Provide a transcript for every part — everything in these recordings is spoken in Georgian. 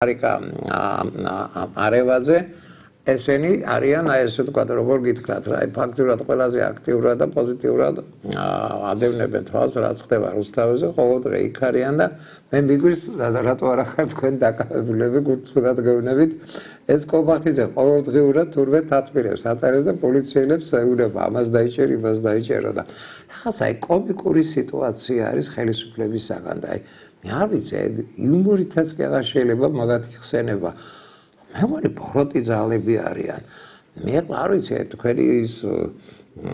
არიკა არევაძე ესენი არიან აი ესე ვთქვათ როგორ გითხრათ რა ფაქტურად ყველაზე აქტიურად და პოზიტიურად ადევნებენ თვალს რაც ხდება რუსთავზე ყოველდღე იქ არიან და მე მიგვირს რატო არ ახარ თქვენ დაკავებულები გულწრფელად გეუბნებით ეს კომპარტიზე ყოველდღიურად თურმე თათბირებს ატარებს და პოლიციელებს ეუბნება ამას დაიჭერ იმას დაიჭერო და რაღაცა აი კომიკური სიტუაცია არის ხელისუფლებისაგან და აი მე არ ვიცი იუმორითაც კი აღარ შეიძლება მაგათი ხსენება მე მგონი ბოროტი ძალები არიან მე არ ვიცი თქვენი ის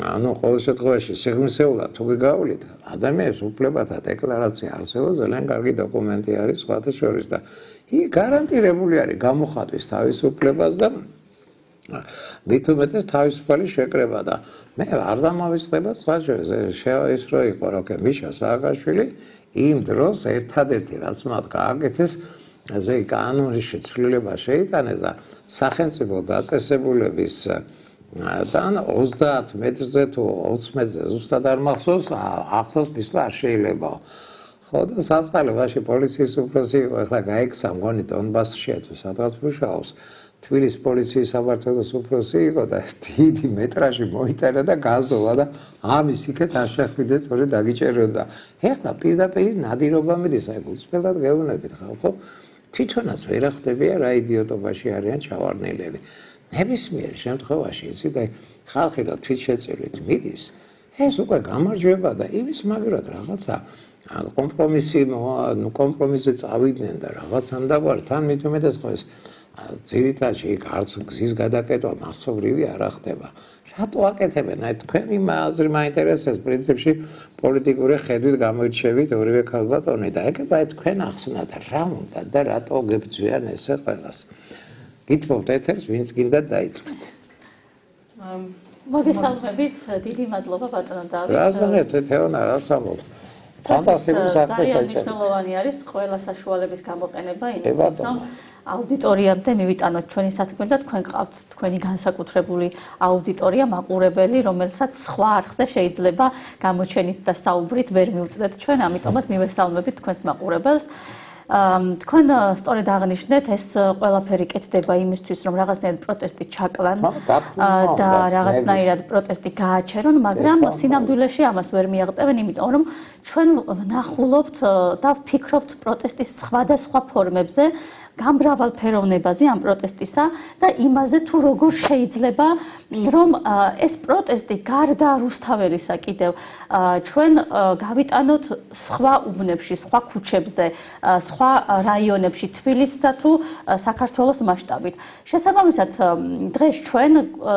ანუ ყოველ შემთხვევაში სიღრმისეულად თუ გიგავლით ადამიანის უფლებათა დეკლარაცია არსებობს ძალიან კარგი დოკუმენტი არის სხვათა შორის და ის გარანტირებული არის გამოხატვის თავისუფლებას და მით უმეტეს თავისუფალი შეკრება და მე არ დამავიწყდება სხვა ეს რო იყო როკე მიშა სააკაშვილი იმ დროს ერთადერთი რაც მათ გააკეთეს ზე კანონის შეცვლილება შეიტანეს და სახელმწიფო დაწესებულების თან 30 მეტრზე თუ 20 მეტრზე ზუსტად არ მახსოვს ახლოს მისვლა არ შეიძლება ხო და საწყალობაში პოლიციის უფროსი იყო ახლა გაიქცა მგონი დონბასშია თუ სადღაც მუშაობს თბილისის პოლიციის საბართალოს უფროსი იყო და დიდი მეტრაჟი მოიტანა და გაზოლა და ამის იქეთ არ შეხვიდეთ თორე დაგიჭეროდა ეხლა პირდაპირ ნადირობა მიდის აი გულწრფელად გეუბნებით ხალხო თვითონაც ვერ ახდებია რა იდიოტობაში არიან ჩავარდნილები ნებისმიერ შემთხვევაში იცი და ხალხი და თვითშეწირვით მიდის ეს უკვე გამარჯვება და იმის მაგრად რაღაცა კომპრომისზე წავიდნენ და რაღაცამ დავარ თან მით უმეტეს ხო ეს ძირითადში იქ არც გზის გადაკეტვა მასობრივი არ ხდება რატო აკეთებენ აი თქვენი აზრი მაინტერესებს პრინციპში პოლიტიკური ხედვით გამოირჩევით ორივე ქალბატონი და ეგ აი თქვენ ახსნათ რა უნდა და რატო გებძვიან ესე ყველას გითხოვთ ეთერს ვინც გინდა დაიწყეთ მოგესალმებით დიდი მადლობა ბატონო დავით რა ზონეთ თეონა რა სამოთ ფანტასტიკური საქმე მნიშვნელოვანი არის ყველა საშუალების გამოყენება იმისთვის რომ აუდიტორიამდე მივიტანოთ ჩვენი სათქმელი და თქვენ გყავთ თქვენი განსაკუთრებული აუდიტორია მაყურებელი რომელსაც სხვა არხზე შეიძლება გამოჩენით და საუბრით ვერ მივწვდეთ ჩვენ ამიტომაც მივესალმებით თქვენს მაყურებელს თქვენ სწორედ აღნიშნეთ ეს ყველაფერი კეთდება იმისთვის რომ რაღაცნაირად პროტესტი ჩაკლან და რაღაცნაირად პროტესტი გააჩერონ მაგრამ სინამდვილეში ამას ვერ მიაღწევენ იმიტომ რომ ჩვენ ვნახულობთ და ვფიქრობთ პროტესტის სხვადასხვა ფორმებზე გამრავალფეროვნებაზე ამ პროტესტისა და იმაზე თუ როგორ შეიძლება რომ ეს პროტესტი გარდა რუსთაველისა კიდევ ჩვენ გავიტანოთ სხვა უბნებში, სხვა ქუჩებზე, სხვა რაიონებში თბილისსა თუ საქართველოს მასშტაბით. შესაბამისად დღეს ჩვენ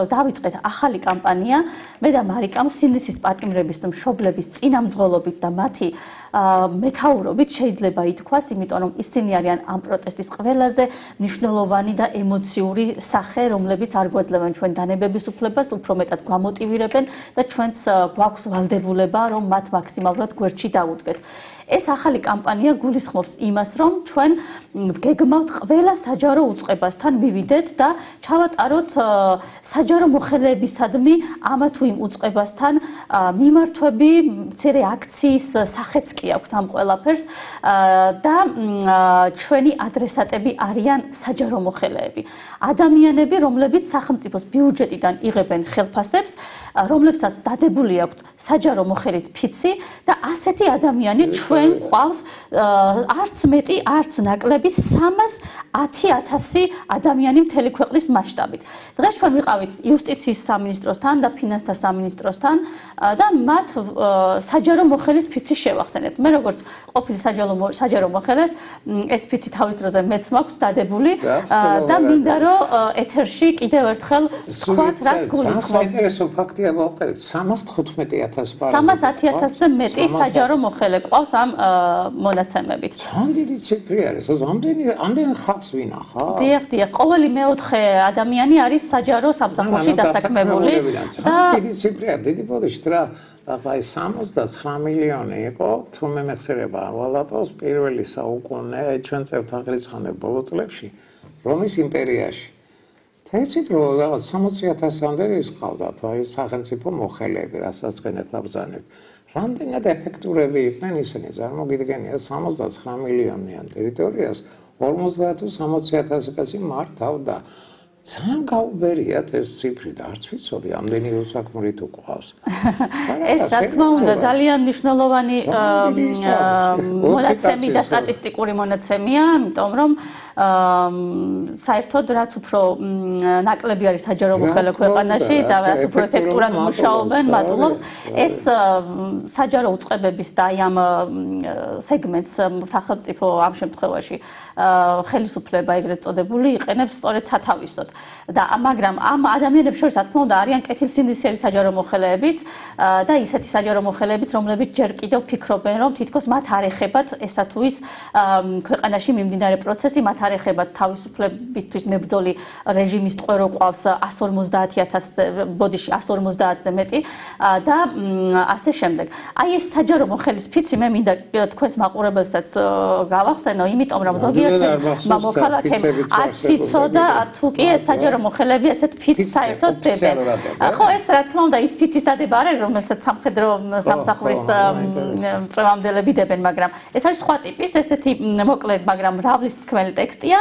დავიწყეთ ახალი კამპანია მე და მარიკამ სინდისის პატიმრების მშობლების წინამძღოლობით და მათი მეთაურობით შეიძლება ითქვას, იმიტომ რომ ისინი არიან ამ პროტესტის ყველაზე მნიშვნელოვანი და ემოციური სახე, რომლებიც არ გვაძლევენ ჩვენ დანებების უფლებას, უფრო მეტად გვამოტივირებენ და ჩვენც გვაქვს ვალდებულება, რომ მათ მაქსიმალურად გვერდში დავუდგეთ. ეს ახალი კამპანია გულისხმობს იმას, რომ ჩვენ გეგმავთ ყველა საჯარო უწყებასთან მივიდეთ და ჩავატაროთ საჯარო მოხელეებისადმი ამა თუ იმ უწყებასთან მიმართვები, მცირე აქციის სახეც კი აქვს ამ ყველაფერს და ჩვენი ადრესატები არიან საჯარო მოხელეები. ადამიანები, რომლებიც სახელმწიფოს ბიუჯეტიდან იღებენ ხელფასებს, რომლებსაც დადებული აქვთ საჯარო მოხელის ფიცი და ასეთი ადამიანი ჩვენ ყავს არც მეტი, არც ნაკლები 310,000 ადამიანი მთელი ქვეყნის მასშტაბით. დღეს ჩვენ ვიყავით იუსტიციის სამინისტროსთან და ფინანსთა სამინისტროსთან და მათ საჯარო მოხელის ფიცი შევახსენეთ. მე როგორც ყოფილი საჯარო მოხელეს ეს ფიცი თავის დროზე მეც მაქვს დადებული და მინდა რომ ეთერში კიდევ ერთხელ ვთქვათ რას გულისხმობს. საინტერესო ფაქტია მოვყევით 315,000 310,000-ზე მეტი საჯარო მოხელე ყავს ამ მონაცემებით. ამდენი ციფრი არის, ამდენ ხალხს ვინახა. დიახ, ყოველი მეოთხე ადამიანი არის საჯარო სამსახურში დასაქმებული და დიდი ციფრია, დიდი ბოდიშით რა. აი 69 მილიონი იყო, თუ მე მეხსიერება ვალატოს პირველი საუკუნე ჩვენ წელთაღრიცხამდე ბოლო წლებში რომის იმპერიაში. თეცით რომ რაღაც 60,000-მდე ის ყავდათ, აი სახელმწიფო მოხელეები, რასაც თქვენ ახლა ბრძანებთ. რამდენად ეფექტურები იყვნენ ისინი, წარმოგიდგენია 69 მილიონიან ტერიტორიას 50-60,000 კაცი მართავდა. ძალიან გაუბერიათ ეს ციფრი და არც ვიცოდი ამდენი უსაქმური თუ ყავს. ეს რა თქმა უნდა ძალიან მნიშვნელოვანი მონაცემი და სტატისტიკური მონაცემია, იმიტომ რომ საერთოდ რაც უფრო ნაკლები არის საჯარო მოხელე ქვეყანაში და რაც უფრო ეფექტურად მუშაობენ, მატულობს ეს საჯარო უწყებების და აი ამ სეგმენტს სახელმწიფო ამ შემთხვევაში ხელისუფლება ეგრეთ წოდებული იყენებს სწორედ სათავისოდ. და მაგრამ ამ ადამიანებს შორის რა თქმა უნდა არიან კეთილსინდისიერი საჯარო მოხელეებიც და ისეთი საჯარო მოხელეებიც, რომლებიც ჯერ კიდევ ფიქრობენ, რომ თითქოს მათ არ ეხებათ ესა თუ ის ქვეყანაში მიმდინარე პროცესი, მათ არ ეხებათ თავისუფლებისთვის მებრძოლი რეჟიმის ტყვე რო ყავს 150,000 ბოდიში 150-ზე მეტი და ასე შემდეგ. აი ეს საჯარო მოხელის ფიცი მე მინდა თქვენს მაყურებელსაც გავახსენო, იმიტომ რომ ზოგიერთ მოქალაქემ არც იცოდა თუ კი ეს საჯარო მოხელეები ესეთ ფიცს საერთოდ დებენ. ხო, ეს რა თქმა უნდა ის ფიცის დადება არ არის, რომელსაც სამხედრო სამსახურის წვევამდელები დებენ, მაგრამ ეს არის სხვა ტიპის, ესეთი მოკლედ, მაგრამ მრავლის თქმელი ტექსტია.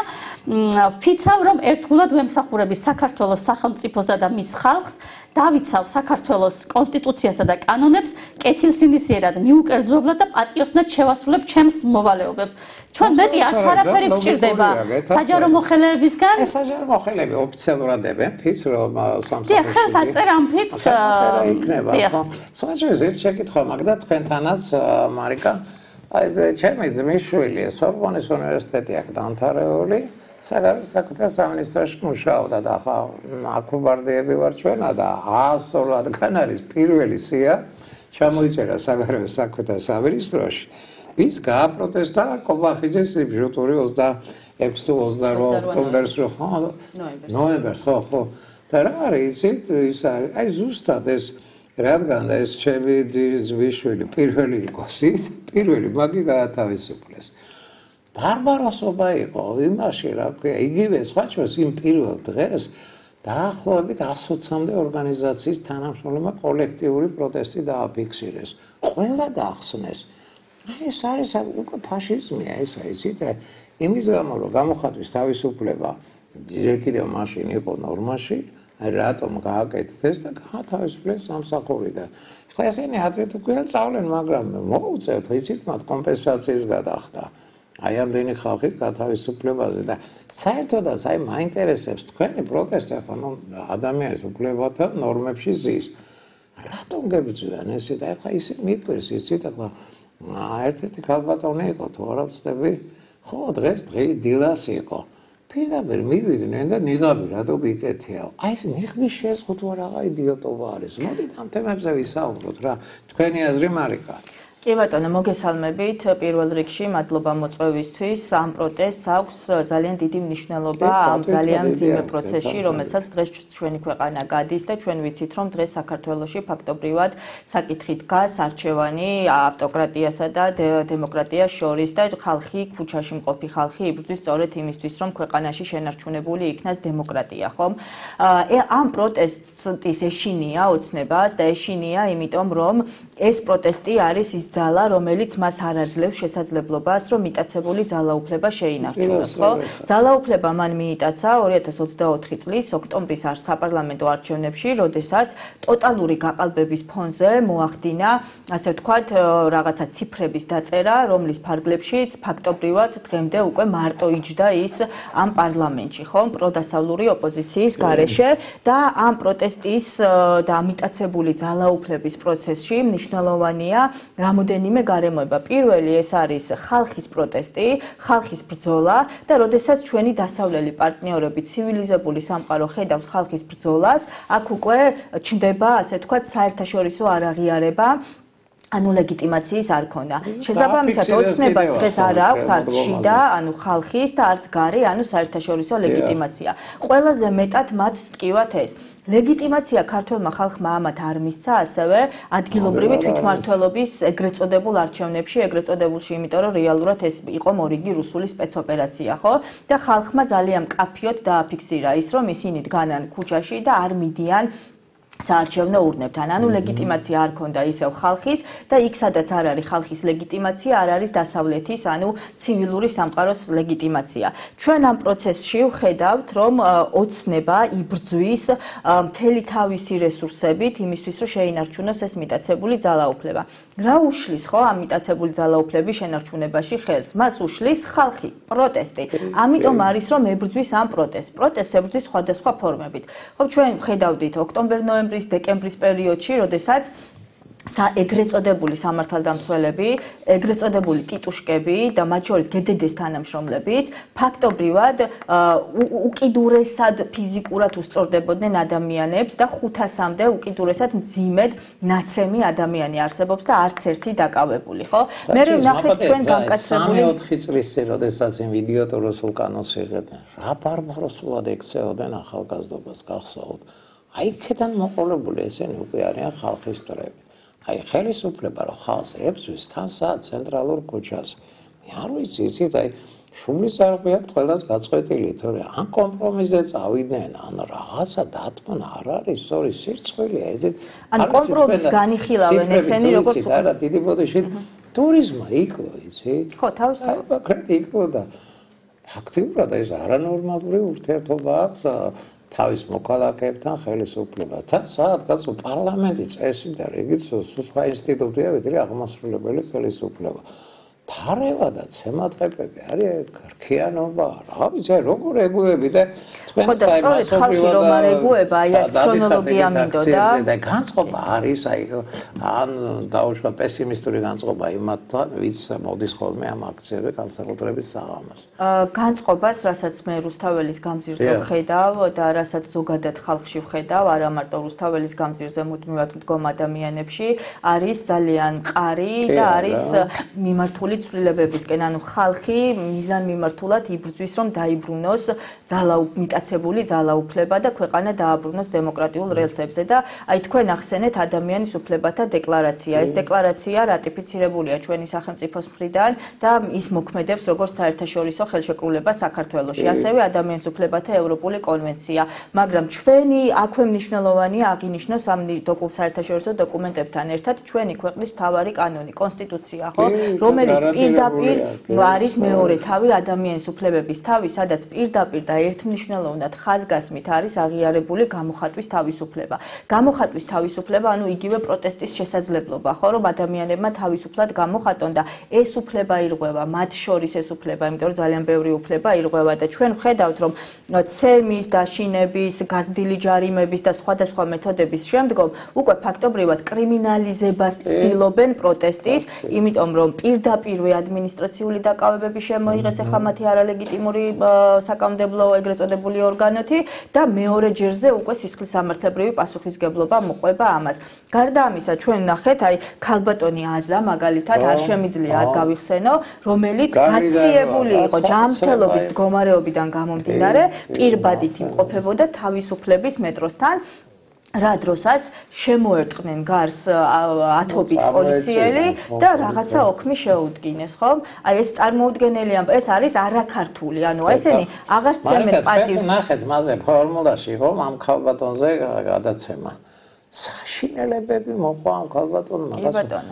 ვფიცავ, რომ ერთგულად ვემსახურების საქართველოს სახელმწიფოსა და მის ხალხს, დავიცავ საქართველოს კონსტიტუციასა და კანონებს, კეთილსინდისიერად მიუკერძობლად და პატიოსნად შევასრულებ ჩემს მოვალეობებს. ჩვენ მეტი არც არაფერი გჭირდება საჯარო მოხელეებისგან. ეს საჯარო მოხელეები ოფიციალურად დებენ ფიცს, რომ სამსახურში. დიახ, ხელს აწერა ამ ფიცს. იქნება, ხო? სხვაჯერს ერთ შეკითხვა მაგდა თქვენთანაც, მარიკა. აი, ჩემი ძმისშვილი სორბონის უნივერსიტეტი აქვს დამთავრებული. საგარეო საქმეთა სამინისტროში მუშაობდა და ახლა აკუბარდიები ვარ ჩვენა და 100 რადგან არის პირველი სია ჩამოიწერა საგარეო საქმეთა სამინისტროში. ვის გააპროტესტა კობახიძის ბიუჯეტური 26 თუ 28 ოქტომბერს ხო? ნოემბერს ხო. და რა არის ის არის? აი ზუსტად ეს რადგან ეს ჩემი ძმისშვილი პირველი იყო სით, პირველი მაგი გაათავისუფლეს. ბარბაროსობა იყო იმაში, რა ქვია, იგივე სხვაჩვენს იმ პირველ დღეს დაახლოებით 120-მდე ორგანიზაციის თანამშრომლებმა კოლექტიური პროტესტი დააფიქსირეს. ყველა დაახსნეს. ეს არის უკვე ფაშიზმია, ეს იცით, იმის გამო, რომ გამოხატვის თავისუფლება ჯერ კიდევ მაშინ იყო ნორმაში, რატომ გააკეთეს და გაათავისუფლეს სამსახურიდან. ხა ესენი ადრე თუ გვიან წავლენ, მაგრამ მოუწევთ, იცით, მათ კომპენსაციის გადახდა. აი ამდენი ხალხი გათავისუფლებაზე და საერთოდაც აი მაინტერესებს თქვენი პროტესტი ახლა ადამიანის უფლებათა ნორმებში ზის. რატომ გებრძვიან ესე და ახლა ისე მიყვარს იცით ახლა ერთ-ერთი ქალბატონი იყო თუ არა ვწდები, ხო დღეს დილას იყო. პირდაპირ მივიდნენ და ნიღაბი რატო გიკეთეაო. აი ეს ნიღბის შეზღუდვა რაღა იდიოტობა არის. მოდით ამ თემებზე ვისაუბროთ რა. თქვენი აზრი მარიკა. კი ბატონო, მოგესალმებით. პირველ რიგში მადლობა მოწვევისთვის. ამ პროტესტს აქვს ძალიან დიდი მნიშვნელობა ამ ძალიან მძიმე პროცესში, რომელსაც დღეს ჩვენი ქვეყანა გადის და ჩვენ ვიცით, რომ დღეს საქართველოში ფაქტობრივად საკითხი დგას არჩევანი ავტოკრატიასა და დემოკრატიას შორის და ხალხი, ქუჩაში მყოფი ხალხი იბრძვის სწორედ იმისთვის, რომ ქვეყანაში შენარჩუნებული იქნას დემოკრატია, ხომ? ამ პროტესტის ეშინია ოცნებას და ეშინია იმიტომ, რომ ეს პროტესტი არის ის ძალა, რომელიც მას არ აძლევს შესაძლებლობას, რომ მიტაცებული ძალაუფლება შეინარჩუნოს, ხო? ძალაუფლება მან მიიტაცა 2024 წლის ოქტომბრის საპარლამენტო არჩევნებში, როდესაც ტოტალური გაყალბების ფონზე მოახდინა, ასე ვთქვათ, რაღაცა ციფრების დაწერა, რომლის ფარგლებშიც ფაქტობრივად დღემდე უკვე მარტო იჯდა ის ამ პარლამენტში, ხო? პროდასავლური ოპოზიციის გარეშე და ამ პროტესტის და მიტაცებული ძალაუფლების პროცესში მნიშვნელოვანია რამოდენიმე გარემოება. პირველი ეს არის ხალხის პროტესტი, ხალხის ბრძოლა და როდესაც ჩვენი დასავლელი პარტნიორები ცივილიზებული სამყარო ხედავს ხალხის ბრძოლას, აქ უკვე ჩნდება, ასე ვთქვათ, საერთაშორისო არაღიარება ანუ ლეგიტიმაციის არ ქონდა. შესაბამისად ოცნებას დღეს არ აქვს არც შიდა, ანუ ხალხის და არც გარე, ანუ საერთაშორისო ლეგიტიმაცია. ყველაზე მეტად მათ სტკივათ ეს. ლეგიტიმაცია ქართველმა ხალხმა ამათ არ მისცა, ასევე ადგილობრივი თვითმმართველობის ეგრეთ წოდებულ არჩევნებში, ეგრეთ წოდებულში, იმიტომ რომ რეალურად ეს იყო მორიგი რუსული სპეცოპერაცია, ხო? და ხალხმა ძალიან მკაფიოდ დააფიქსირა ის, რომ ისინი დგანან ქუჩაში და არ მიდიან საარჩევნო ურნებთან. ანუ ლეგიტიმაცია არ ქონდა ისევ ხალხის და იქ სადაც არ არის ხალხის ლეგიტიმაცია, არ არის დასავლეთის, ანუ ცივილური სამყაროს ლეგიტიმაცია. ჩვენ ამ პროცესში ვხედავთ, რომ ოცნება იბრძვის მთელი თავისი რესურსებით იმისთვის, რომ შეინარჩუნოს ეს მიტაცებული ძალაუფლება. რა უშლის ხო ამ მიტაცებული ძალაუფლების შენარჩუნებაში ხელს? მას უშლის ხალხი, პროტესტი. ამიტომ არის რომ ებრძვის ამ პროტესტს. პროტესტს ებრძვის სხვადასხვა ფორმებით. ხო ჩვენ ვხედავდით ოქტომბერ-ნოემბრის დეკემბრის პერიოდში, როდესაც ეგრეთ წოდებული სამართალდამცველები, ეგრეთ წოდებული ტიტუშკები და მათ შორის გედედეს თანამშრომლებიც ფაქტობრივად უკიდურესად ფიზიკურად უსწორდებოდნენ ადამიანებს და 500-მდე უკიდურესად მძიმედ ნაცემი ადამიანი არსებობს და არც ერთი დაკავებული, ხო? მე ვნახეთ ჩვენ გამკაცებული 3-4 წლის წინ, როდესაც იმ ვიდეოტოროსულ კანონს იღებდნენ, რა ბარბაროსულად ექცეოდნენ ახალგაზრდობას, გახსოვთ? აი იქიდან მოყოლებული ესენი უკვე არიან ხალხის მტრები. აი ხელისუფლება რომ ხალხს ებრძვის თან სად ცენტრალურ ქუჩას. მე არ ვიცი, იცით, აი შუმის არღვი აქვს ყველას გაწყვეტილი, თორე ან კომპრომისზე წავიდნენ, ან რაღაცა დათმონ არ არის სწორი სირცხვილი, ესეთ ან კომპრომისს განიხილავენ ესენი როგორც არა დიდი ბოდიში ტურიზმა იკლო, იცით? ხო, თავისთავად კონკრეტი იკლო და ფაქტიურად ეს არანორმალური ურთიერთობა აქვს თავის მოქალაქეებთან ხელისუფლებასთან, სადაც პარლამენტი წესი და რიგით სხვა ინსტიტუტია, ვიდრე აღმასრულებელი ხელისუფლება. თარევა და ცემატყეპები არის ქრქიანობა, რა ვიცი, როგორ ეგუები და ხო და სწორედ ხალხი რომ არ ეგუება, აი ეს ქრონოლოგია მინდოდა და განწყობა არის, აი ან დაუშვა პესიმისტური განწყობა იმათთან, ვინც მოდის ხოლმე ამ აქციებზე განსაკუთრებით საღამოს. განწყობას, რასაც მე რუსთაველის გამზირზე ვხედავ და რასაც ზოგადად ხალხში ვხედავ, არა მარტო რუსთაველის გამზირზე მუდმივად მდგომ ადამიანებში, არის ძალიან მყარი და არის მიმართული ცვლილებებისკენ, ანუ ხალხი მიზანმიმართულად იბრძვის, რომ დაიბრუნოს მიტაცებული ძალაუფლება და ქვეყანა დააბრუნოს დემოკრატიულ რელსებზე და აი თქვენ ახსენეთ ადამიანის უფლებათა დეკლარაცია. ეს დეკლარაცია რატიფიცირებულია ჩვენი სახელმწიფოს მხრიდან და ის მოქმედებს როგორც საერთაშორისო ხელშეკრულება საქართველოში, ასევე ადამიანის უფლებათა ევროპული კონვენცია, მაგრამ ჩვენი აქვე მნიშვნელოვანია აღინიშნოს ამ საერთაშორისო დოკუმენტებთან ერთად ჩვენი ქვეყნის მთავარი კანონი, კონსტიტუცია, ხო, რომელიც პირდაპირ არის მეორე თავი ადამიანის უფლებების თავი, სადაც პირდაპირ და ერთმნიშვნელოვნად ხაზგასმით არის აღიარებული გამოხატვის თავისუფლება. გამოხატვის თავისუფლება, ანუ იგივე პროტესტის შესაძლებლობა, ხო, რომ ადამიანებმა თავისუფლად გამოხატონ და ეს უფლება ირღვევა, მათ შორის ეს უფლება, იმიტომ რომ ძალიან ბევრი უფლება ირღვევა და ჩვენ ვხედავთ, რომ ცემის, დაშინების, გაზრდილი ჯარიმების და სხვადასხვა მეთოდების შემდგომ უკვე ფაქტობრივად კრიმინალიზებას ცდილობენ პროტესტის, იმიტომ რომ პირდაპირ ადმინისტრაციული დაკავებები შემოიღეს ახლა მათი არალეგიტიმური საკანონმდებლო ეგრეთ წოდებული ორგანოთი და მეორე ჯერზე უკვე სისხლის სამართლებრივი პასუხისგებლობა მოყვება ამას. გარდა ამისა, ჩვენ ნახეთ, აი ქალბატონი აზა მაგალითად არ შემიძლია არ გავიხსენო, რომელიც გაციებული იყო ჯანმრთელობის მდგომარეობიდან გამომდინარე, პირბადით იმყოფებოდა თავისუფლების მეტროსთან. რა დროსაც შემოერტყნენ გარს ათობით პოლიციელი და რაღაცა ოქმი შეუდგინეს, ხო? აი ეს წარმოუდგენელია, ეს არის არაქართული, ანუ ესენი აღარ სცემენ პატივს. ნახეთ, მასე ფორმულაში ხო, ამ ქალბატონზე გადაცემა. საშინელებები მოყვა ამ ქალბატონმა.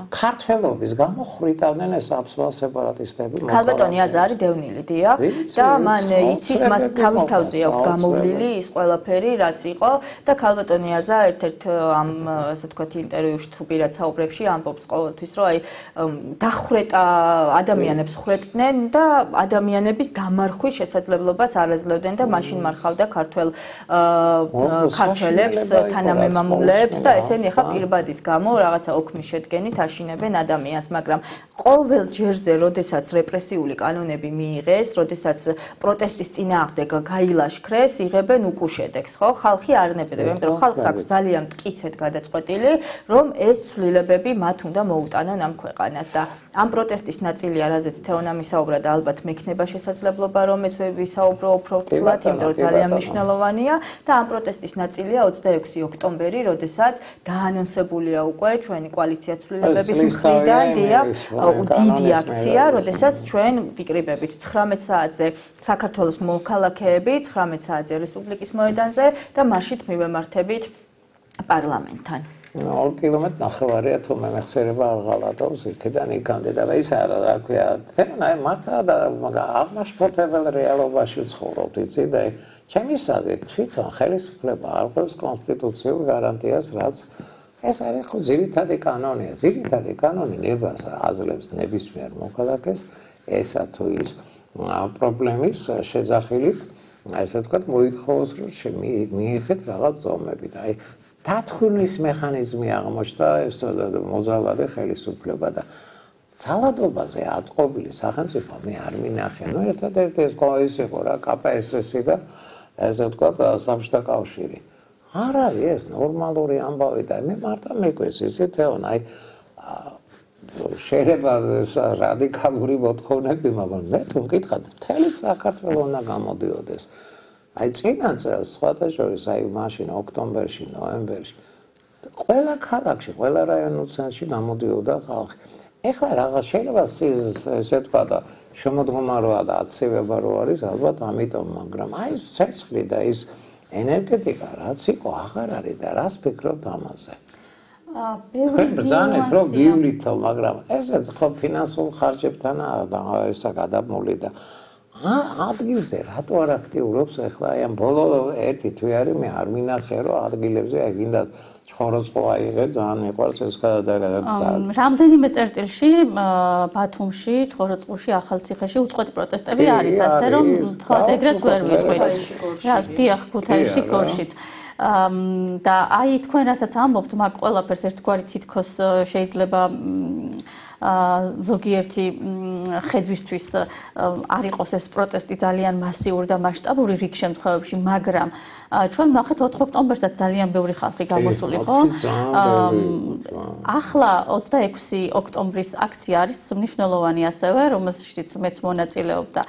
ქართველობის გამო ხრიტავდნენ ეს აბსოლუტ სეპარატისტები. ქალბატონი აზა არის დევნილი, დიახ, და მან იცის მას თავის თავზე აქვს გამოვლილი ის ყველაფერი, რაც იყო და ქალბატონი აზა ერთ-ერთ ამ ასე თქვათ ინტერვიუში თუ პირად საუბრებში ამბობს ყოველთვის, რომ აი დახვრეტა ადამიანებს ხრეტდნენ და ადამიანების დამარხვის შესაძლებლობას არ ეძლევდნენ და მაშინ მარხავდა ქართველებს თანამემამულეებს და ესენი ახლა პირბადის გამო რაღაცა ოქმის შედგენით აშინებენ ადამიანს, მაგრამ ყოველ ჯერზე, როდესაც რეპრესიული კანონები მიიღეს, როდესაც პროტესტის წინააღმდეგ გაილაშქრეს, იღებენ უკუშედეკს, ხო? ხალხი არ ნებდება, იმიტომ რომ ხალხს აქვს ძალიან მტკიცედ გადაწყვეტილი, რომ ეს ცვლილებები მათ უნდა მოუტანონ ამ ქვეყანას და ამ პროტესტის ნაწილია, რაზეც თეონა მისაუბრა და ალბათ მექნება შესაძლებლობა, რომ მეც ვისაუბრო უფრო ცვლად, იმიტომ რომ ძალიან მნიშვნელოვანია და ამ პროტესტის ნაწილია 26 ოქტომბერი, როდესაც დაანონსებულია უკვე ჩვენი კოალიცია ცვლილებების მხრიდან, დიახ, დიდი აქცია, როდესაც ჩვენ ვიკრიბებით 19 საათზე საქართველოს მოქალაქეები, 19 საათზე რესპუბლიკის მოედანზე და მარშით მივემართებით პარლამენტთან? 2 კილომეტრ ნახევარია თუ მე მეხსიერება არ ღალატობს იქიდან იქამდე და ის არა რა ქვია თემა მართლა და აღმაშფოთებელ რეალობაში ვცხოვრობთ იცი და ჩემი საზრით თვითონ ხელისუფლება არ ყვევს კონსტიტუციურ გარანტიას რაც ეს არის ხო ძირითადი კანონია ძირითადი კანონი ნებას აძლევს ნებისმიერ მოქალაქეს ესა თუ ის პრობლემის შეძახილით ესე ვთქვათ მოითხოვოს რომ მიიღეთ რაღაც ზომები და აი დათქვნის მექანიზმი აღმოჩნდა ეს მოძალადე ხელისუფლება და ძალადობაზე აწყობილი სახელმწიფო მე არ მინახე ნუ ერთადერთი ეს ის იყო რა KPSS-ი და ესე ვთქვათ სამშთა კავშირი არ არის ეს ნორმალური ამბავი და მე მარტო მეკვეს ისე თეონ აი შეიძლება რადიკალური მოთხოვნები მაგრამ მე თუ მკითხავ მთელი საქართველო უნდა გამოდიოდეს აი წინა წელს სხვადასხვა აი მაშინ ოქტომბერში ნოემბერში ყველა ქალაქში ყველა რაიონულ ცენტრში გამოდიოდა ხალხი ეხლა რაღაც შეიძლება ესე თქვა და შემოდგომაროა და აცივება რო არის ალბათ ამიტომ მაგრამ აი ეს ცეცხლი და ის ენერგეტიკა რაც იყო აღარ არის და რას ფიქრობთ ამაზე ბევრი ბრძანეთ რომ გივლითო მაგრამ ესეც ხო ფინანსურ ხარჯებთანაა ესა გადამული და ადგილზე რატო არ აქტიურობს ახლა აი ამ ბოლო ერთი თვე არის მე არ მინახე რომ ადგილებზე აი გინდა ხოროწყო აიღე ძალიან მიყვარს ეს და რამდენიმე წერტილში ბათუმში ხოროწყუში ახალციხეში უწყვეტი პროტესტები არის ასე რომ თქო ეგრეც ვერ ვიტყვით რა დიახ ქუთაისში გორშიც და აი თქვენ რასაც ამბობთ მაგ ყველაფერს ერთგვარი თითქოს შეიძლება ზოგიერთი ხედვისთვის არ იყოს ეს პროტესტი ძალიან მასიური და მასშტაბური რიგ შემთხვევებში, მაგრამ ჩვენ ვნახეთ 4 ოქტომბერსაც ძალიან ბევრი ხალხი გამოსული, ხო? ახლა 26 ოქტომბრის აქცია არის მნიშვნელოვანი ასევე, რომელშიც მეც მონაწილეობდა.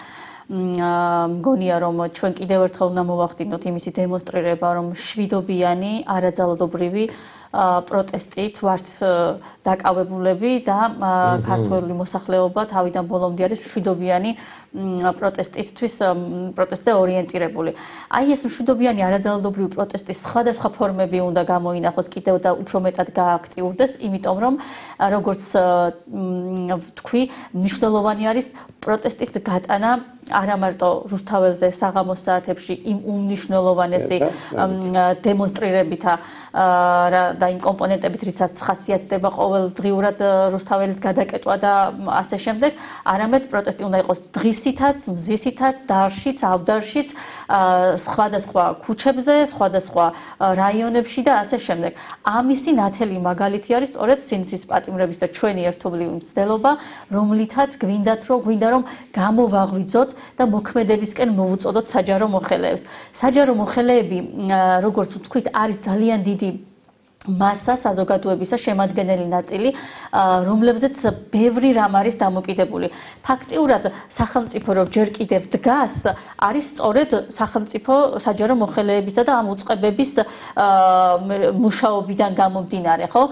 მგონია რომ ჩვენ კიდევ ერთხელ უნდა მოვახდინოთ იმისი დემონსტრირება რომ შვიდობიანი არაძალადობრივი პროტესტით ვართ დაკავებულები და ქართული მოსახლეობა თავიდან ბოლომდე არის შვიდობიანი პროტესტზე ორიენტირებული. აი ეს მშვიდობიანი არაძალადობრივი პროტესტის სხვადასხვა ფორმები უნდა გამოინახოს კიდევ და უფრო მეტად გააქტიურდეს, იმიტომ რომ როგორც ვთქვი, მნიშვნელოვანი არის პროტესტის გატანა არა მარტო რუსთაველზე საღამოს საათებში იმ უმნიშვნელოვანესი დემონსტრირებითა და იმ კომპონენტებით, რიცაც ხასიათდება ყოველდღიურად რუსთაველის გადაკეტვა და ასე შემდეგ, არამედ პროტესტი უნდა იყოს დღისითაც, მზისითაც, დარშიც, ავდარშიც, სხვადასხვა ქუჩებზე, სხვადასხვა რაიონებში და ასე შემდეგ. ამისი ნათელი მაგალითი არის სწორედ სინდისის პატიმრების და ჩვენი ერთობლივი მცდელობა, რომლითაც გვინდა რომ გამოვაღვიძოთ და მოქმედებისკენ მოვუწოდოთ საჯარო მოხელეებს. საჯარო მოხელეები, როგორც ვთქვით, არის ძალიან დიდი მასა საზოგადოებისა შემადგენელი ნაწილი, რომლებზეც ბევრი რამ არის დამოკიდებული. ფაქტიურად სახელმწიფო რომ ჯერ კიდევ დგას, არის სწორედ სახელმწიფო საჯარო მოხელეებისა და ამ უწყებების მუშაობიდან გამომდინარე, ხო?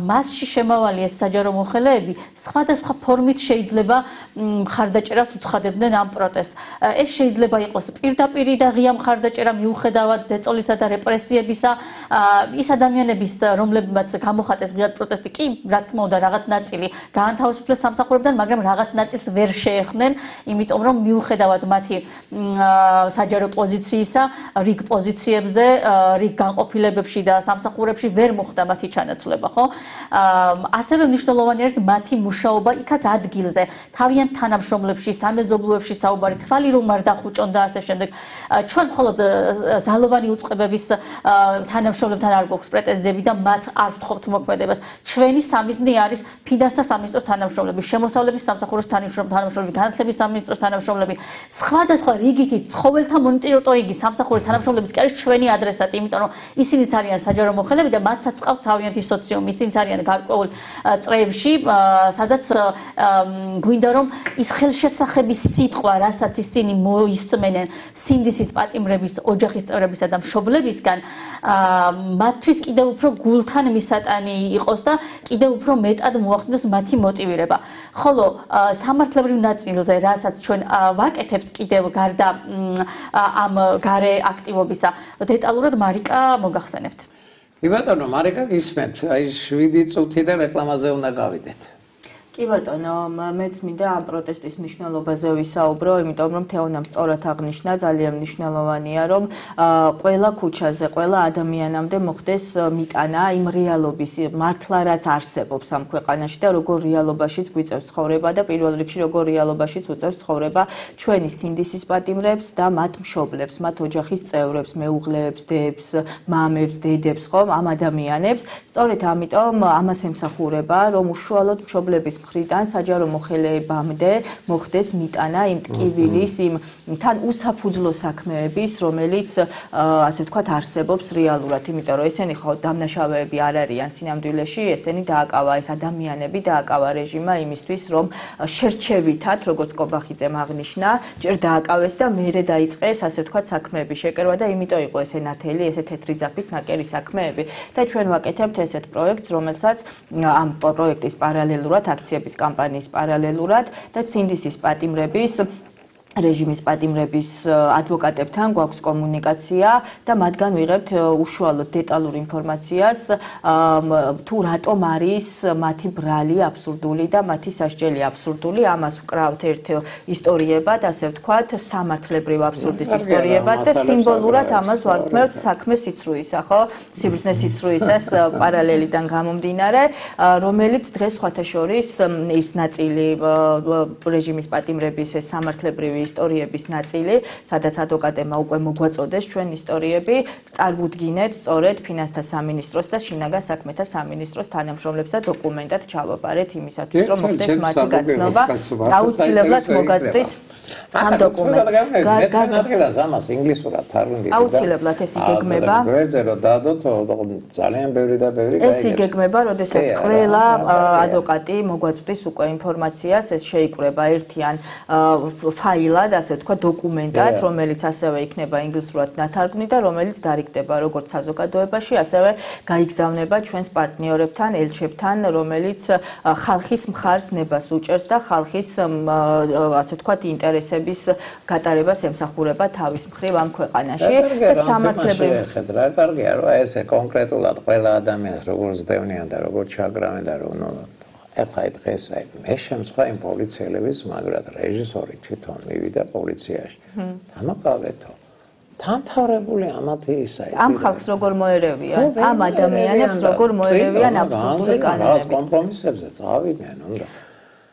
მასში შემავალი ეს საჯარო მოხელეები სხვადასხვა ფორმით შეიძლება მხარდაჭერას უცხადებდნენ ამ პროტესტს. ეს შეიძლება იყოს პირდაპირი და ღია მხარდაჭერა მიუხედავად ზეწოლისა და რეპრესიებისა, ის ადამიანები რომლებმაც გამოხატეს ღიად პროტესტი კი რა თქმა უნდა რაღაც ნაწილი გაანთავისუფლეს სამსახურებიდან, მაგრამ რაღაც ნაწილს ვერ შეეხდნენ, იმიტომ რომ მიუხედავად მათი საჯარო პოზიციისა, რიგ პოზიციებზე, რიგ განყოფილებებში და სამსახურებში ვერ მოხდა მათი ჩანაცვლება, ხო? ასევე მნიშვნელოვანი არის მათი მუშაობა იქაც ადგილზე, თავიანთ თანამშრომლებში, სამეზობლოებში საუბარი, თვალი რომ არ დახუჭონ და ასე შემდეგ. ჩვენ მხოლოდ ძალოვანი უწყებების თანამშრომლებთან არ გვაქვს პრეტენზიები და მათ არ ვთხოვთ მოქმედებას. ჩვენი სამიზნე არის ფინანსთა სამინისტროს თანამშრომლები, შემოსავლების სამსახურის თანამშრომლები, განათლების სამინისტროს თანამშრომლები, სხვადასხვა რიგითი ცხოველთა მონიტორინგის სამსახურის თანამშრომლების კი არის ჩვენი ადრესატი, იმიტომ რომ ისინიც არიან საჯარო მოხელეები და მათაც ყავთ თავიანთი სოციუმი, ისინიც არიან გარკვეულ წრეებში, სადაც გვინდა რომ ის ხელშესახების სიტყვა, რასაც ისინი მოისმენენ სინდისის პატიმრების ოჯახის წევრებისა და მშობლებისგან, მათთვის კიდევ უფრო გულთან მისატანი იყოს და კიდევ უფრო მეტად მოახდინოს მათი მოტივირება. ხოლო სამართლებრივ ნაწილზე, რასაც ჩვენ ვაკეთებთ კიდევ გარდა ამ გარე აქტივობისა, დეტალურად მარიკა მოგახსენებთ. კი ბატონო, მარიკა გისმენთ, აი 7 წუთი და რეკლამაზე უნდა გავიდეთ. კი ბატონო, მეც მინდა ამ პროტესტის მნიშვნელობაზე ვისაუბრო, იმიტომ რომ თეონამ სწორად აღნიშნა, ძალიან მნიშვნელოვანია, რომ ყველა ქუჩაზე, ყველა ადამიანამდე მოხდეს მიტანა იმ რეალობის, მართლა რაც არსებობს ამ ქვეყანაში და როგორ რეალობაშიც გვიწევს ცხოვრება და პირველ რიგში როგორ რეალობაშიც უწევს ცხოვრება ჩვენი სინდისის პატიმრებს და მათ მშობლებს, მათ ოჯახის წევრებს, მეუღლეებს, დებს, მამებს, დედებს, ხომ, ამ ადამიანებს. სწორედ ამიტომ ამას ემსახურება, რომ უშუალოდ მშობლების მხრიდან საჯარო მოხელეებამდე მოხდეს მიტანა იმ ტკივილის, იმ თან უსაფუძვლო საქმეების, რომელიც ასე ვთქვათ არსებობს რეალურად, იმიტომ რომ ესენი ხო დამნაშავეები არ არიან სინამდვილეში, ესენი დააკავა ეს ადამიანები, დააკავა რეჟიმმა იმისთვის, რომ შერჩევითად, როგორც კობახიძემ აღნიშნა, ჯერ დააკავეს და მერე დაიწყეს ასე ვთქვათ საქმეების შეკერვა და იმიტომ იყო ესე ნათელი, ესე თეთრი ძაფით ნაკერი საქმეები და ჩვენ ვაკეთებთ ესეთ პროექტს, რომელსაც ამ პროექტის პარალელურად აქციების კამპანიის პარალელურად და სინდისის პატიმრების რეჟიმის პატიმრების ადვოკატებთან გვაქვს კომუნიკაცია და მათგან ვიღებთ უშუალოდ დეტალურ ინფორმაციას თუ რატომ არის მათი ბრალი აბსურდული და მათი სასჯელი აბსურდული. ამას ვკრავთ ერთ ისტორიებად, ასე ვთქვათ, სამართლებრივ აბსურდის ისტორიებად და სიმბოლურად ამას ვარქმევთ საქმე სიცრუისა, ხო? სიბრძნე სიცრუისას პარალელიდან გამომდინარე, რომელიც დღეს სხვათა შორის ის ნაწილი რეჟიმის პატიმრების ეს სამართლებრივი ისტორიების ნაწილი, სადაც ადვოკატებმა უკვე მოგვაწოდეს ჩვენ ისტორიები, წარვუდგინეთ სწორედ ფინანსთა სამინისტროს და შინაგან საქმეთა სამინისტროს თანამშრომლებს და დოკუმენტად ჩავაბარეთ იმისათვის, რომ მოხდეს მათი გაცნობა. აუცილებლად მოგაცდით ამ დოკუმენტს. გადაგებას ამას ინგლისურად თარგმნით. აუცილებლად ეს იგეგმება. გვერდზე რომ დადოთ, ძალიან ბევრი და ბევრი ეს იგეგმება, როდესაც ყველა ადვოკატი მოგვაწვდის უკვე ინფორმაციას, ეს შეიკრება ერთიან ფაილად, ასე ვთქვათ, დოკუმენტად, რომელიც ასევე იქნება ინგლისურად ნათარგმნი და რომელიც დარიგდება როგორც საზოგადოებაში, ასევე გაიგზავნება ჩვენს პარტნიორებთან, ელჩებთან, რომელიც ხალხის მხარს ნებას უჭერს და ხალხის ასე ვთქვათ, ინტერესების გატარებას ემსახურება თავის მხრივ ამ ქვეყანაში და სამართლებრივ ხედრა კარგია, რომ ესე კონკრეტულად ყველა ადამიანს როგორ ზდევნიან და როგორ ჩაგრავენ და რომ ეხლა დღეს მე შემცხვა იმ პოლიციელების, მაგრამ რეჟისორი თვითონ მივიდა პოლიციაში. დამაკავეთო. დამთავრებული ამათი ისა. ამ ხალხს როგორ მოერევიან? ამ ადამიანებს როგორ მოერევიან აბსურდული კანონები? კომპრომისებზე წავიდნენ უნდა.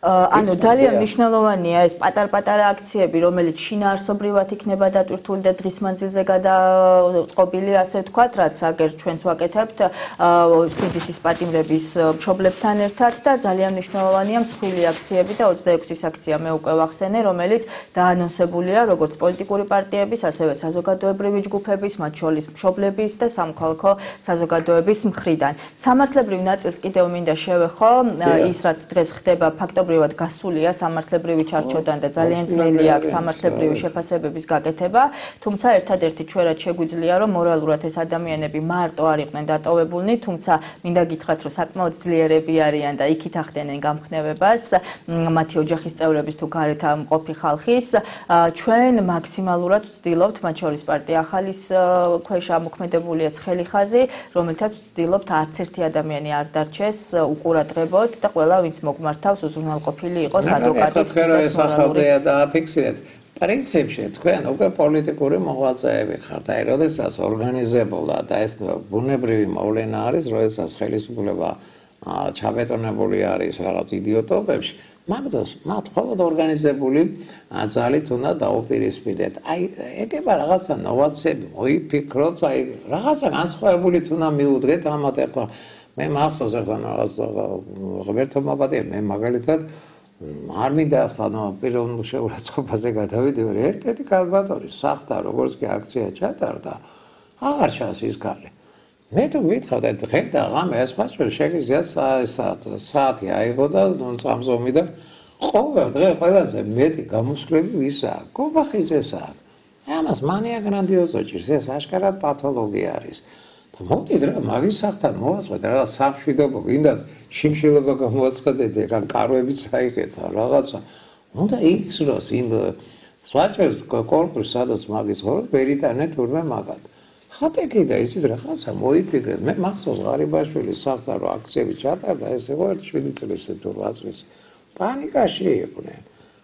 ანუ ძალიან მნიშვნელოვანია ეს პატარ-პატარა აქციები, რომელიც შინაარსობრივად იქნება დატვირთული და დღის მანძილზე გადაწყობილი, ასე ვთქვათ, რაც აგერ ჩვენს ვაკეთებთ სინდისის პატიმრების მშობლებთან ერთად და ძალიან მნიშვნელოვანია მსხვილი აქციები და 26-ის აქცია მე უკვე ვახსენე, რომელიც დაანონსებულია როგორც პოლიტიკური პარტიების, ასევე საზოგადოებრივი ჯგუფების, მათ შორის მშობლების და სამოქალაქო საზოგადოების მხრიდან. სამართლებრივ ნაწილს კიდევ მინდა შევეხო, ის რაც დღეს ხდება ფაქტობრივად გასულია სამართლებრივი ჩარჩოდან და ძალიან ძნელია აქ სამართლებრივი შეფასებების გაკეთება, თუმცა ერთადერთი ჩვენად შეგვიძლია, რომ მორალურად ეს ადამიანები მარტო არ იყვნენ დატოვებულნი, თუმცა მინდა გითხრათ, რომ საკმაოდ ძლიერები არიან და იქით ახდენენ გამხნევებას, მათი ოჯახის წევრების თუ გარეთ მყოფი ხალხის, ჩვენ მაქსიმალურად ვცდილობთ, მათ შორის პარტია ახალის ქვეშ ამოქმედებულია ცხელი ხაზი, რომელთაც ვცდილობთ არც ერთი ადამიანი არ დარჩეს უყურადღებოდ და ყველა ვინც მოგმართავს უზრუნველყოფილი იყოს ადვოკატით ეს ახალზეა დააფიქსირეთ. პრინციპში თქვენ უკვე პოლიტიკური მოღვაწეები ხართ. აი, როდესაც ორგანიზებულად და ეს ბუნებრივი მოვლენა არის, როდესაც ხელისუფლება ჩაბეტონებული არის რაღაც იდიოტობებში, მაგდოს მათ მხოლოდ ორგანიზებული ძალით უნდა დაუპირისპირდეთ. აი, ეკება რაღაცა ნოვაციები, მოიფიქროთ, აი, რაღაცა განსხვავებული უნდა მიუდგეთ ამათ ახლა. მე მახსოვს ახლა რაღაც ღმერთმა პატია, მე მაგალითად არ მინდა ახლა პიროვნულ შეურაცხყოფაზე გადავიდეო, ერთ-ერთი კალბატორი სახთა როგორც კი აქცია ჩატარდა, აღარ ჩანს ის ქალი. მე თუ მითხოვდა დღე და ღამე ეს ხალხი შეგვიძლია საათი აიღო და წამზომი და ყოველ დღე ყველაზე მეტი გამოსვლები ვისაა? კობახიძესაა. ამას მანია გრანდიოზო ჭირს, ეს აშკარად პათოლოგია არის. მოდით რა მაგის სახთან მოვაწყოთ რა სამშვიდობო გინდათ შიმშილობა გამოაცხადეთ ეხა კარვებიც აიღეთ რაღაცა უნდა იგზნოს იმ სვაჭერს კორპუსს სადაც მაგის ხოლმე ვერიტანე თურმე მაგად ხათეკი და ისიც რაღაცა მოიფიქრეთ. მე მახსოვს ღარიბაშვილის სახთან რო აქციები ჩატარდა, ეს იყო 7 წლის თუ 8 წლის. პანიკაში იყვნენ.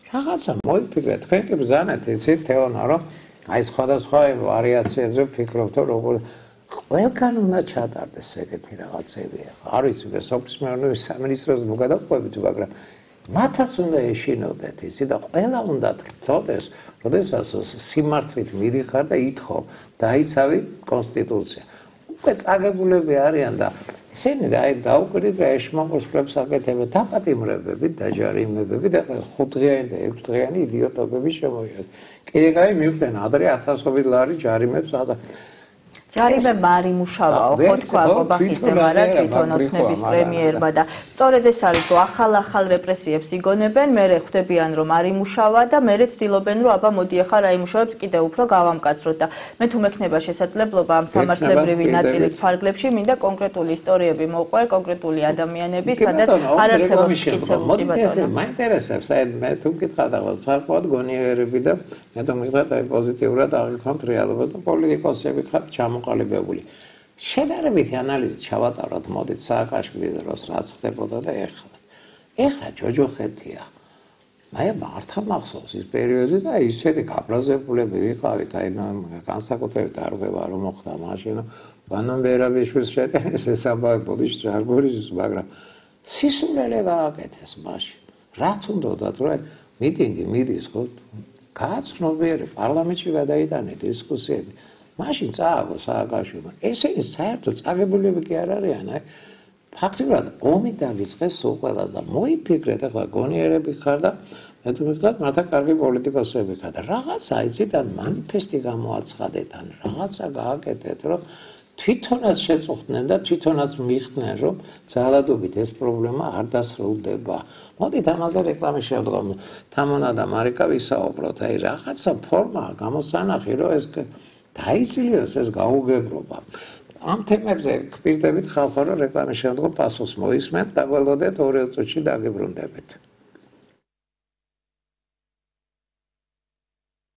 რაღაცა მოიფიქრეთ, თქვენ კი ბრძანეთ იცით თეონა რომ აი სხვადასხვა ვარიაციებზე ფიქრობთ რომ როგორ ყველგან უნდა ჩატარდეს ეგეთი რაღაცები. არ ვიცი მე სოფლის მეურნეობის სამინისტროს მოგადაყვებით, მაგრამ მათაც უნდა ეშინოდეთ იცი და ყველა უნდა თქოდეს, როდესაც სიმართლით მიდიხარ და ითხოვ დაიცავი კონსტიტუცია. უკვე წაგებულები არიან და ისინი აი დაუკვირდით რა ეშმაკოსფრებს აკეთებენ დაპატიმრებები, დაჯარიმებები და 5დღიანი და 6 დღიანი იდიოტობები შემოიღეს. კიდე კაი მივხვდნენ ადრე 1000-ობით ლარი ჯარიმებს და ჯარიმე მარიმუშავაო, ხო თქვა გობახიძე, მაგრამ თვითონ ოცნების პრემიერმა და სწორედ ეს არის, რომ ახალ რეპრესიებს იგონებენ, მერე ხვდებიან, რომ მარიმუშავა და მერე ცდილობენ, რომ აბა მოდი ახლა რა იმუშავებს კიდევ უფრო გავამკაცროთ და მე თუ მექნება შესაძლებლობა ამ სამართლებრივი ნაწილის ფარგლებში, მინდა კონკრეტული ისტორიები მოვყვე, კონკრეტული ადამიანები, სადაც არ არსებობს მტკიცებული ბატონო. მაინტერესებს, აი მე თუ მკითხავ და საერთოდ გონიერები და მე თუ მკითხავ აი პოზიტიურად აღიქვამთ რეალობას და პოლიტიკოსები ხართ ჩამოყალიბებული. შედარებითი ანალიზით ჩავატაროთ, მოდით სააკაშვილის დროს რაც ხდებოდა და ეხლა ჯოჯოხეთია. მე მართლა მახსოვს ის პერიოდი და ისეთი გაბრაზებულები ვიყავით, აი განსაკუთრებით არ ღვევა რომ მოხდა მაშინ, ბანონ ბერაბიშვილს შეტანეს ეს ამბავი ბოდიში არ გორიზის, მაგრამ სისულელე გააკეთეს მაშინ. რა თუნდოდათ რომ მიტინგი მიდის ხო? გააცნობიერე პარლამენტში გადაიტანე დისკუსიები. მაშინ წააგო სააკაშვილმა. ესენი საერთოდ წაგებულები კი არ არიან, აი ფაქტობრივად ომი დაგიწყეს სულ ყველას და მოიფიქრეთ, ახლა გონიერები ხარ და მე თუ მიხდათ მართლა კარგი პოლიტიკოსები ხარ და რაღაცა იცით ან მანიფესტი გამოაცხადეთ ან რაღაცა გააკეთეთ, რომ თვითონაც შეწუხდნენ და თვითონაც მიხდნენ, რომ ძალადობით ეს პრობლემა არ დასრულდება. მოდით ამაზე რეკლამის შემდგომ თამონა და მარიკა ვისაუბროთ, აი რაღაცა ფორმაა გამოსანახი, რომ ეს დაიძლიოს ეს გაუგებრობა. ამ თემებზე გპირდებით ხალხო, რომ რეკლამის შემდგომ პასუხს მოისმენთ და გველოდეთ 2 წუთში დაგიბრუნდებით.